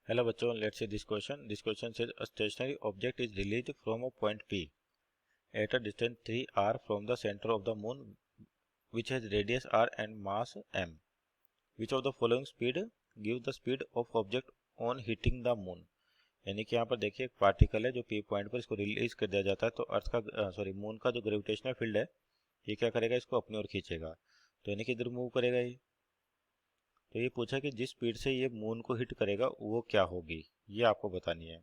Hello bachcho, let's see this question. This question says a stationary object is released from a point P at a distance 3r from the center of the moon which has radius r and mass m. Which of the following speed give the speed of object on hitting the moon? यानी कि यहाँ पर देखिए एक particle है जो P point पर इसको रिलीज कर दिया जाता है तो अर्थ का मून का जो ग्रेविटेशनल फील्ड है ये क्या करेगा, इसको अपनी ओर खींचेगा, तो यानी कि इधर मूव करेगा ये। तो ये पूछा कि जिस स्पीड से ये मून को हिट करेगा वो क्या होगी, ये आपको बतानी है।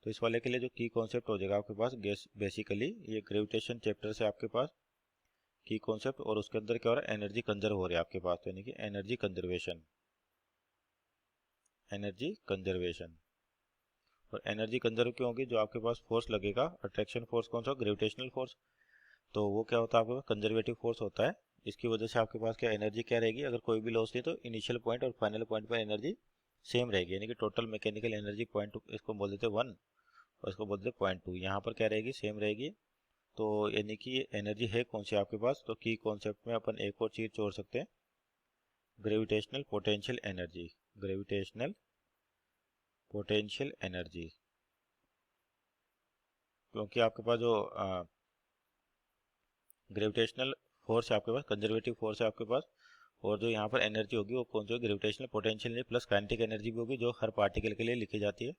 तो इस वाले के लिए जो की कॉन्सेप्ट हो जाएगा आपके पास बेसिकली ये ग्रेविटेशन चैप्टर से आपके पास की कॉन्सेप्ट, और उसके अंदर क्या हो रहा है, एनर्जी कंजर्व हो रही है आपके पास, तो यानी कि एनर्जी कंजर्वेशन। एनर्जी कंजर्वेशन और एनर्जी कंजर्व क्यों होगी, जो आपके पास फोर्स लगेगा अट्रैक्शन फोर्स कौन सा, ग्रेविटेशनल फोर्स, तो वो क्या होता है आपके पास कंजर्वेटिव फोर्स होता है। इसकी वजह से आपके पास क्या एनर्जी क्या रहेगी, अगर कोई भी लॉस नहीं तो इनिशियल पॉइंट और फाइनल पॉइंट पर एनर्जी सेम रहेगी, यानी कि टोटल मैकेनिकल एनर्जी पॉइंट इसको बोल देते 1 और इसको बोल देते 0.2, यहाँ पर क्या रहेगी, सेम रहेगी। तो यानी कि ये एनर्जी है कौन सी आपके पास, तो की कॉन्सेप्ट में अपन एक और चीज जोड़ सकते हैं, gravitational potential energy. Gravitational potential energy, क्योंकि आपके पास जो ग्रेविटेशनल फोर्स है आपके पास, कंजर्वेटिव फोर्स है आपके पास, और जो यहाँ पर एनर्जी होगी वो कौन सी होगी, gravitational potential energy plus kinetic energy भी होगी, जो हर पार्टिकल के लिए लिखी जाती है।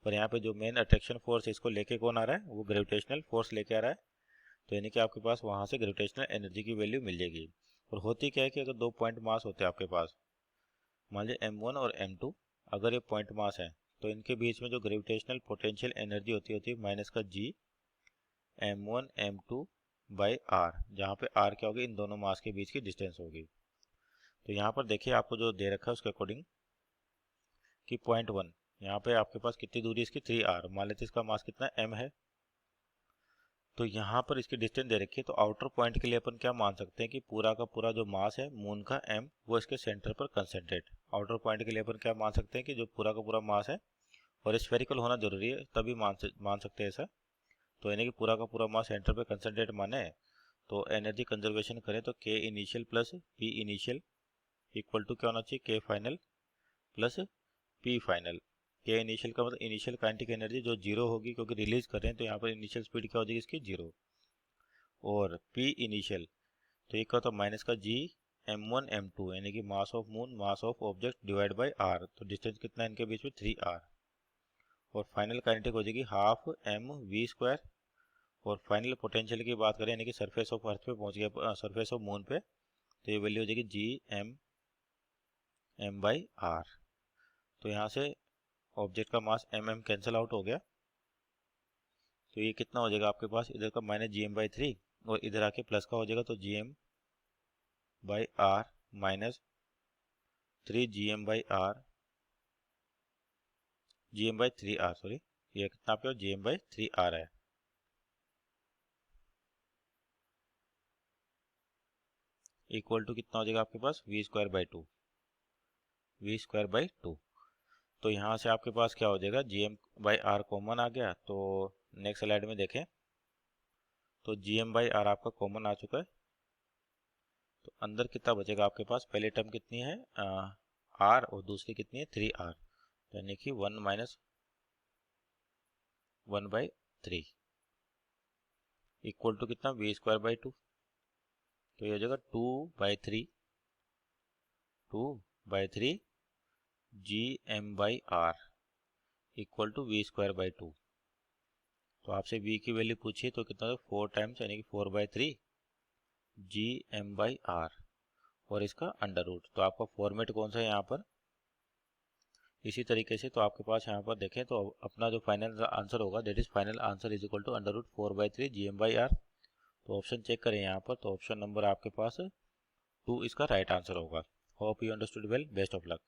पर यहाँ पे जो मेन अट्रैक्शन फोर्स है इसको लेके कौन आ रहा है, वो ग्रेविटेशनल फोर्स लेके आ रहा है। तो यानी कि आपके पास वहाँ से ग्रेविटेशनल एनर्जी की वैल्यू मिल जाएगी। और होती क्या है कि अगर दो पॉइंट मास होते हैं आपके पास, मान लीजिए m1 और m2, अगर ये पॉइंट मास है तो इनके बीच में जो ग्रेविटेशनल पोटेंशियल एनर्जी होती है माइनस का g m1 m2 by are, जहाँ पे r क्या होगी, इन दोनों मास के बीच की डिस्टेंस होगी। तो यहाँ पर देखिए आपको जो दे रखा है उसके अकॉर्डिंग कि पॉइंट 1 यहाँ पे आपके पास कितनी दूरी इसकी 3r, मान लेते इसका मास कितना m है, तो यहाँ पर इसकी डिस्टेंस दे रखी है। तो आउटर पॉइंट के लिए अपन क्या मान सकते हैं कि पूरा का पूरा जो मास है मून का m वो इसके सेंटर पर कंसेंट्रेट। आउटर पॉइंट के लिए अपन क्या मान सकते हैं कि जो पूरा का पूरा मास है, और स्फेरिकल होना जरूरी है तभी मान सकते हैं ऐसा, तो यानी कि पूरा का पूरा मास सेंटर पे कंसेंट्रेट माने। तो एनर्जी कंजर्वेशन करें तो K initial plus P initial equal to क्या होना चाहिए, K final plus P final. K initial का मतलब इनिशियल काइनेटिक एनर्जी जो जीरो होगी, क्योंकि रिलीज कर रहे हैं तो यहाँ पर इनिशियल स्पीड क्या हो जाएगी इसकी, जीरो, और पी इनिशियल तो ये क्या होता है माइनस का जी m1 m2, यानी कि mass of moon mass of object divide by R, तो डिस्टेंस कितना है इनके बीच में 3r, और फाइनल काइनेटिक हो जाएगी हाफ एम वी स्क्वायर। और फाइनल पोटेंशियल की बात करें यानी कि सरफेस ऑफ अर्थ पे पहुंच गया, सरफेस ऑफ मून पे, तो ये वैल्यू हो जाएगी जी m बाई आर। तो यहाँ से ऑब्जेक्ट का मास m कैंसिल आउट हो गया, तो ये कितना हो जाएगा आपके पास, इधर का माइनस gm/3 और इधर आके प्लस का हो जाएगा, तो gm/r माइनस 3 gm/3r सॉरी, ये कितना आपके पास gm/3r है, इक्वल टू कितना हो जाएगा आपके पास v²/2, v²/2। तो यहाँ से आपके पास क्या हो जाएगा, gm/r कॉमन आ गया। तो नेक्स्ट स्लाइड में देखें तो gm/r आपका कॉमन आ चुका है, तो अंदर कितना बचेगा आपके पास, पहले टर्म कितनी है r और दूसरी कितनी है 3r, यानी कि 1 माइनस 1/3 इक्वल टू कितना v²/2, तो ये हो जाएगा 2/3 gm/r इक्वल टू v²/2। तो आपसे v की वैल्यू पूछिए तो कितना है 4 टाइम्स, यानी कि 4/3 gm/r और इसका अंडर रूट। तो आपका फॉर्मेट कौन सा है यहाँ पर, इसी तरीके से तो आपके पास यहाँ पर देखें तो अपना जो फाइनल आंसर होगा that is final answer is equal to under root 4/3 gm/r। तो ऑप्शन चेक करें यहाँ पर, तो ऑप्शन नंबर आपके पास 2 इसका राइट आंसर होगा। Hope you understood well, best of luck.